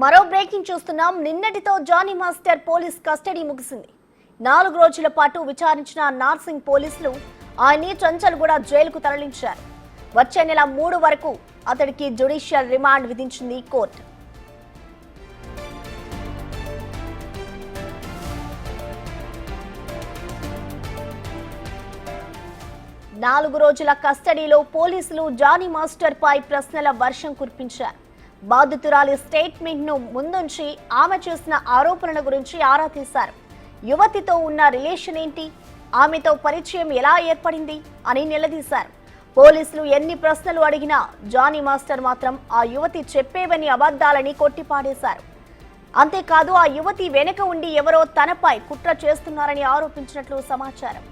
మరో బ్రేకింగ్ చూస్తున్నాం. నిన్నటితో జానీ మాస్టర్ పోలీస్ కస్టడీ ముగిసింది. 4 రోజుల పాటు విచారించిన నార్సింగ్ పోలీసులు ఆయన్ని చంచల్గూడ జైలుకు తరలించారు. వచ్చే నెల 3 వరకు అతడికి జ్యుడిషియల్ రిమాండ్ విధించింది కోర్టు. నాలుగు రోజుల కస్టడీలో పోలీసులు జానీ మాస్టర్ పై ప్రశ్నల వర్షం కురిపించారు. బాధితురాలి స్టేట్మెంట్ ను ముందుంచి ఆమె చేసిన ఆరోపణల గురించి ఆరా తీశారు. యువతితో ఉన్న రిలేషన్ ఏంటి, ఆమెతో పరిచయం ఎలా ఏర్పడింది అని నిలదీశారు. పోలీసులు ఎన్ని ప్రశ్నలు అడిగినా జానీ మాస్టర్ మాత్రం ఆ యువతి చెప్పేవని అబద్ధాలని కొట్టిపాడేశారు. అంతేకాదు ఆ యువతి వెనుక ఉండి ఎవరో తనపై కుట్ర చేస్తున్నారని ఆరోపించినట్లు సమాచారం.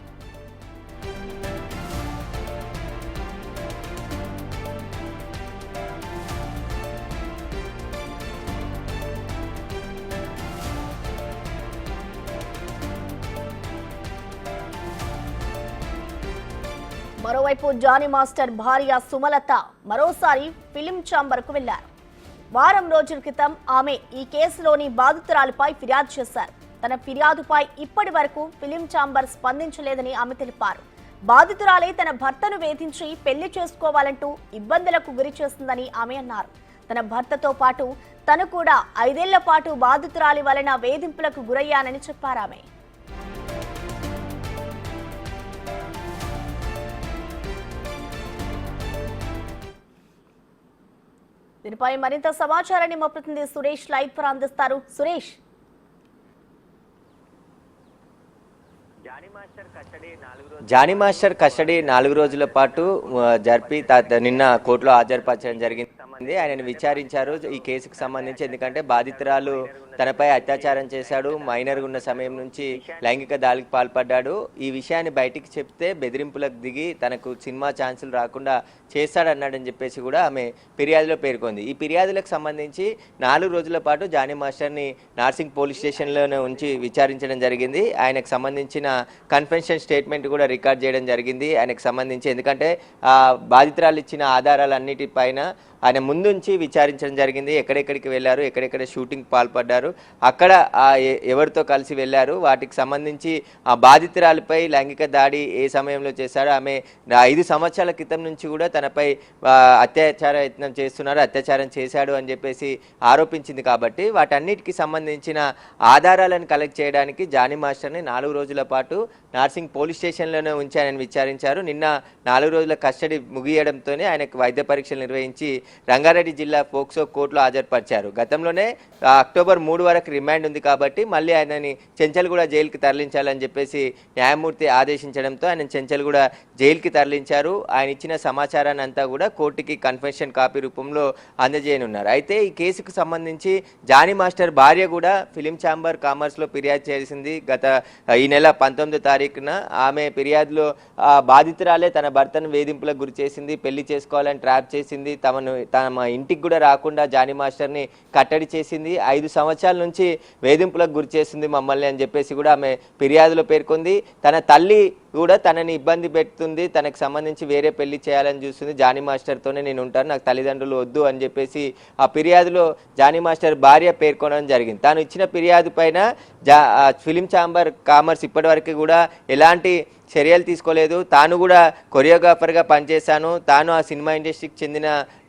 మరోవైపు జానీ మాస్టర్ భార్య సుమలత మరోసారి ఫిలిం ఛాంబర్కు వెళ్లారు. వారం రోజుల క్రితం ఆమె ఈ కేసులోని బాధితురాలిపై ఫిర్యాదు చేశారు. తన ఫిర్యాదుపై ఇప్పటి వరకు ఫిలిం ఛాంబర్ స్పందించలేదని ఆమె తెలిపారు. బాధితురాలే తన భర్తను వేధించి పెళ్లి చేసుకోవాలంటూ ఇబ్బందులకు గురి చేస్తుందని ఆమె అన్నారు. తన భర్తతో పాటు తను కూడా 5 ఏళ్ల పాటు బాధితురాలి వలన వేధింపులకు గురయ్యానని చెప్పారామె. దీనిపై మరింత సమాచారాన్ని మా ప్రతినిధి సురేష్ లైవ్ ద్వారా అందిస్తారు. సురేష్, జానీ మాస్టర్ కస్టడీ 4 రోజుల పాటు జరిపి నిన్న కోర్టులో హాజరుపరచడం జరిగింది. ఆయనను విచారించారు ఈ కేసుకు సంబంధించి. ఎందుకంటే బాధితురాలు తనపై అత్యాచారం చేశాడు, మైనర్ ఉన్న సమయం నుంచి లైంగిక దాడికి పాల్పడ్డాడు. ఈ విషయాన్ని బయటికి చెప్తే బెదిరింపులకు దిగి తనకు సినిమా ఛాన్సులు రాకుండా చేస్తాడన్నాడని చెప్పేసి కూడా ఆమె ఫిర్యాదులో పేర్కొంది. ఈ ఫిర్యాదులకు సంబంధించి 4 రోజుల పాటు జానీ మాస్టర్ని నార్సింగ్ పోలీస్ స్టేషన్లోనే ఉంచి విచారించడం జరిగింది. ఆయనకు సంబంధించిన కన్ఫెషన్ స్టేట్మెంట్ కూడా రికార్డ్ చేయడం జరిగింది. ఆయనకు సంబంధించి ఎందుకంటే బాధితురాలు ఇచ్చిన ఆధారాలన్నిటిపైన ఆయన ముందుంచి విచారించడం జరిగింది. ఎక్కడెక్కడికి వెళ్ళారు, ఎక్కడెక్కడ షూటింగ్ పాల్పడ్డారు, అక్కడ ఎవరితో కలిసి వెళ్ళారు, వాటికి సంబంధించి ఆ బాధితురాలపై లైంగిక దాడి ఏ సమయంలో చేశారో, ఆమె 5 సంవత్సరాల క్రితం నుంచి కూడా తనపై అత్యాచార యత్నం చేస్తున్నారు, అత్యాచారం చేశాడు అని చెప్పేసి ఆరోపించింది. కాబట్టి వాటన్నిటికీ సంబంధించిన ఆధారాలను కలెక్ట్ చేయడానికి జానీ మాస్టర్ని 4 రోజుల పాటు నార్సింగ్ పోలీస్ స్టేషన్లోనే ఉంచి ఆయన విచారించారు. నిన్న 4 రోజుల కస్టడీ ముగియడంతోనే ఆయనకు వైద్య పరీక్షలు నిర్వహించి రంగారెడ్డి జిల్లా పోక్సో కోర్టులో హాజరుపరిచారు. గతంలోనే అక్టోబర్ 3 వరకు రిమాండ్ ఉంది కాబట్టి మళ్ళీ ఆయనని చెంచల్గూడ జైలుకి తరలించాలని చెప్పేసి న్యాయమూర్తి ఆదేశించడంతో ఆయన చెంచల్గూడ జైలుకి తరలించారు. ఆయన ఇచ్చిన సమాచారాన్ని అంతా కూడా కోర్టుకి కన్ఫెషన్ కాపీ రూపంలో అందజేయనున్నారు. అయితే ఈ కేసుకు సంబంధించి జానీ మాస్టర్ భార్య కూడా ఫిలిం ఛాంబర్ కామర్స్లో ఫిర్యాదు చేసింది. ఈ నెల 19వ తారీఖున ఆమె ఫిర్యాదులో బాధితురాలే తన భర్తను వేధింపులకు గురి చేసింది, పెళ్లి చేసుకోవాలని ట్రాప్ చేసింది, తమ ఇంటికి కూడా రాకుండా జానీ మాస్టర్ని కట్టడి చేసింది, 5 సంవత్సరాల నుంచి వేధింపులకు గురి చేసింది మమ్మల్ని అని చెప్పేసి కూడా ఆమె ఫిర్యాదులో పేర్కొంది. తన తల్లి కూడా తనని ఇబ్బంది పెడుతుంది, తనకు సంబంధించి వేరే పెళ్లి చేయాలని చూస్తుంది, జానీ మాస్టర్తోనే నేను ఉంటాను, నాకు తల్లిదండ్రులు వద్దు అని చెప్పేసి ఆ ఫిర్యాదులో జానీ మాస్టర్ భార్య పేర్కొనడం జరిగింది. తాను ఇచ్చిన ఫిర్యాదు పైన ఫిలిం ఛాంబర్ కామర్స్ ఇప్పటివరకు కూడా ఎలాంటి చర్యలు తీసుకోలేదు. తాను కూడా కొరియోగ్రాఫర్గా పనిచేశాను, తాను ఆ సినిమా ఇండస్ట్రీకి చెందిన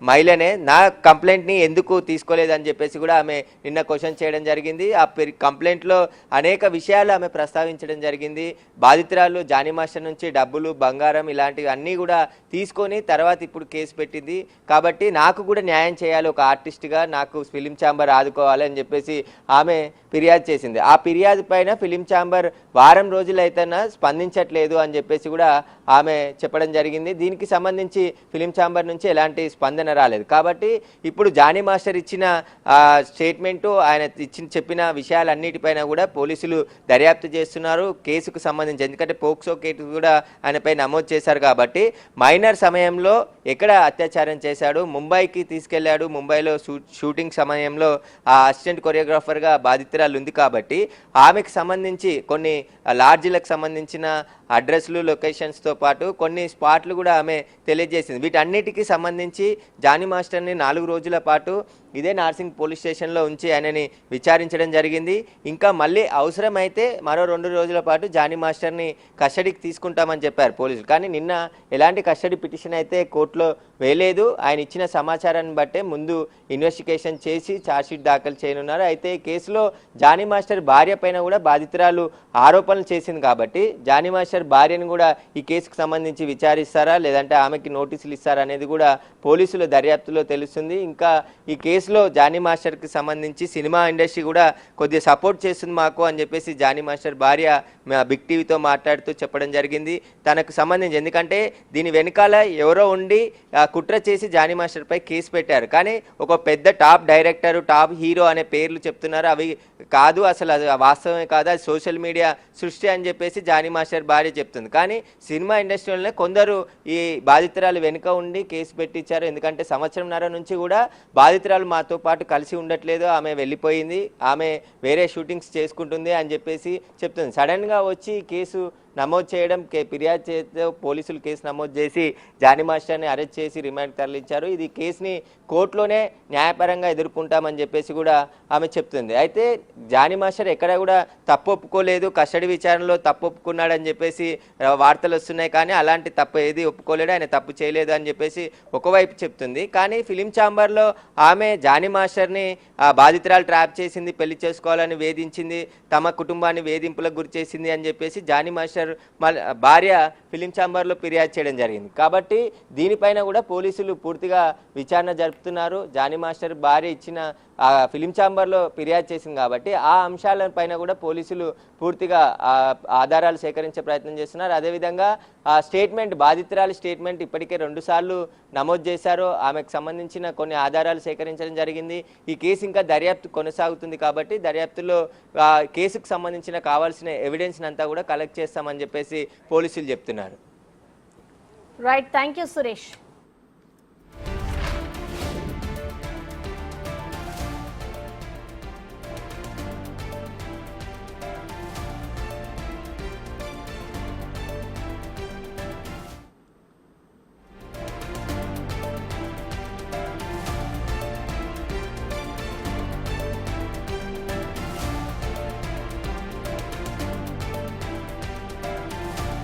మహిళనే, నా కంప్లైంట్ని ఎందుకు తీసుకోలేదని చెప్పేసి కూడా ఆమె నిన్న క్వశ్చన్ చేయడం జరిగింది. ఆ కంప్లైంట్లో అనేక విషయాలు ఆమె ప్రస్తావించడం జరిగింది. బాధితురాలు జానీ మాస్టర్ నుంచి డబ్బులు, బంగారం ఇలాంటివి అన్నీ కూడా తీసుకొని తర్వాత ఇప్పుడు కేసు పెట్టింది. కాబట్టి నాకు కూడా న్యాయం చేయాలి, ఒక ఆర్టిస్ట్గా నాకు ఫిలిం ఛాంబర్ ఆదుకోవాలి అని చెప్పేసి ఆమె ఫిర్యాదు చేసింది. ఆ ఫిర్యాదు పైన ఫిలిం ఛాంబర్ వారం రోజులైతేనా స్పందించట్లేదు అని చెప్పేసి కూడా ఆమె చెప్పడం జరిగింది. దీనికి సంబంధించి ఫిలిం ఛాంబర్ నుంచి ఎలాంటి స్పందన రాలేదు. కాబట్టి ఇప్పుడు జానీ మాస్టర్ ఇచ్చిన స్టేట్మెంటు, ఆయన చెప్పిన విషయాలన్నిటిపైన కూడా పోలీసులు దర్యాప్తు చేస్తున్నారు కేసుకు సంబంధించి. ఎందుకంటే పోక్సో కేసు కూడా ఆయనపై నమోదు చేశారు. కాబట్టి మైనర్ సమయంలో ఎక్కడ అత్యాచారం చేశాడు, ముంబైకి తీసుకెళ్లాడు, ముంబైలో షూటింగ్ సమయంలో ఆ అసిస్టెంట్ కొరియోగ్రాఫర్గా బాధితురాలు ఉంది. కాబట్టి ఆమెకు సంబంధించి కొన్ని లాడ్జీలకు సంబంధించిన అడ్రస్లు, లొకేషన్స్తో పాటు కొన్ని స్పాట్లు కూడా ఆమె తెలియజేసింది. వీటన్నిటికీ సంబంధించి జానీ మాస్టర్ని 4 రోజుల పాటు ఇదే నార్సింగ్ పోలీస్ స్టేషన్లో ఉంచి ఆయనని విచారించడం జరిగింది. ఇంకా మళ్ళీ అవసరమైతే మరో 2 రోజుల పాటు జానీ మాస్టర్ని కస్టడీకి తీసుకుంటామని చెప్పారు పోలీసులు. కానీ నిన్న ఎలాంటి కస్టడీ పిటిషన్ అయితే కోర్టులో వేయలేదు. ఆయన ఇచ్చిన సమాచారాన్ని బట్టే ముందు ఇన్వెస్టిగేషన్ చేసి ఛార్జ్షీట్ దాఖలు చేయనున్నారు. అయితే ఈ కేసులో జానీ మాస్టర్ భార్య పైన కూడా బాధితురాలు ఆరోపణలు చేసింది కాబట్టి జానీ మాస్టర్ భార్యను కూడా ఈ కేసుకు సంబంధించి విచారిస్తారా లేదంటే ఆమెకి నోటీసులు ఇస్తారా అనేది కూడా పోలీసుల దర్యాప్తులో తెలుస్తుంది. ఇంకా ఈ కేసులో జానీ మాస్టర్కి సంబంధించి సినిమా ఇండస్ట్రీ కూడా కొద్దిగా సపోర్ట్ చేస్తుంది మాకు అని చెప్పేసి జానీ మాస్టర్ భార్య బిగ్ టీవీతో మాట్లాడుతూ చెప్పడం జరిగింది. తనకు సంబంధించి ఎందుకంటే దీని వెనకాల ఎవరో ఉండి కుట్ర చేసి జానీ మాస్టర్పై కేసు పెట్టారు. కానీ ఒక పెద్ద టాప్ డైరెక్టర్ టాప్ హీరో అనే పేర్లు చెప్తున్నారు. అవి కాదు, అసలు అది వాస్తవమే కాదు, అది సోషల్ మీడియా సృష్టి అని చెప్పేసి జానీ మాస్టర్ భార్య చెప్తుంది. కానీ సినిమా ఇండస్ట్రీలోనే కొందరు ఈ బాధితురాలు వెనుక ఉండి కేసు పెట్టించారు. ఎందుకంటే సంవత్సరంన్నర నుంచి కూడా బాధితురాలు మాతో పాటు కలిసి ఉండట్లేదు, ఆమె వెళ్ళిపోయింది, ఆమె వేరే షూటింగ్స్ చేసుకుంటుంది అని చెప్పేసి చెప్తుంది. సడన్గా వచ్చి కేసు నమోదు చేయడం, ఫిర్యాదు చేస్తే పోలీసులు కేసు నమోదు చేసి జానీ మాస్టర్ని అరెస్ట్ చేసి రిమాండ్కి తరలించారు. ఇది కేసుని కోర్టులోనే న్యాయపరంగా ఎదుర్కొంటామని చెప్పేసి కూడా ఆమె చెప్తుంది. అయితే జానీ మాస్టర్ ఎక్కడ కూడా తప్పు ఒప్పుకోలేదు, కస్టడీ విచారణలో తప్పు ఒప్పుకున్నాడని చెప్పేసి వార్తలు వస్తున్నాయి. కానీ అలాంటి తప్పు ఏది ఒప్పుకోలేడు, ఆయన తప్పు చేయలేదు అని చెప్పేసి ఒకవైపు చెప్తుంది. కానీ ఫిలిం ఛాంబర్లో ఆమె జానీ మాస్టర్ని బాధితురాలు ట్రాప్ చేసింది, పెళ్లి చేసుకోవాలని వేధించింది, తమ కుటుంబాన్ని వేధింపులకు గురి చేసింది అని చెప్పేసి జానీ మాస్టర్ భార్య ఫిలిం ఛాంబర్లో ఫిర్యాదు చేయడం జరిగింది. కాబట్టి దీనిపైన కూడా పోలీసులు పూర్తిగా విచారణ జరుపుతున్నారు. జానీ మాస్టర్ భార్య ఇచ్చిన ఫిలిం ఛాంబర్లో ఫిర్యాదు చేసింది కాబట్టి ఆ అంశాలపైన కూడా పోలీసులు పూర్తిగా ఆధారాలు సేకరించే ప్రయత్నం చేస్తున్నారు. అదేవిధంగా ఆ స్టేట్మెంట్, బాధితురాలి స్టేట్మెంట్ ఇప్పటికే 2 సార్లు నమోదు చేశారు. ఆమెకు సంబంధించిన కొన్ని ఆధారాలు సేకరించడం జరిగింది. ఈ కేసు ఇంకా దర్యాప్తు కొనసాగుతుంది కాబట్టి దర్యాప్తులో కేసుకు సంబంధించిన కావాల్సిన ఎవిడెన్స్ అంతా కూడా కలెక్ట్ చేస్తామని చెప్పేసి పోలీసులు చెప్తున్నారు. Right, thank you Suresh.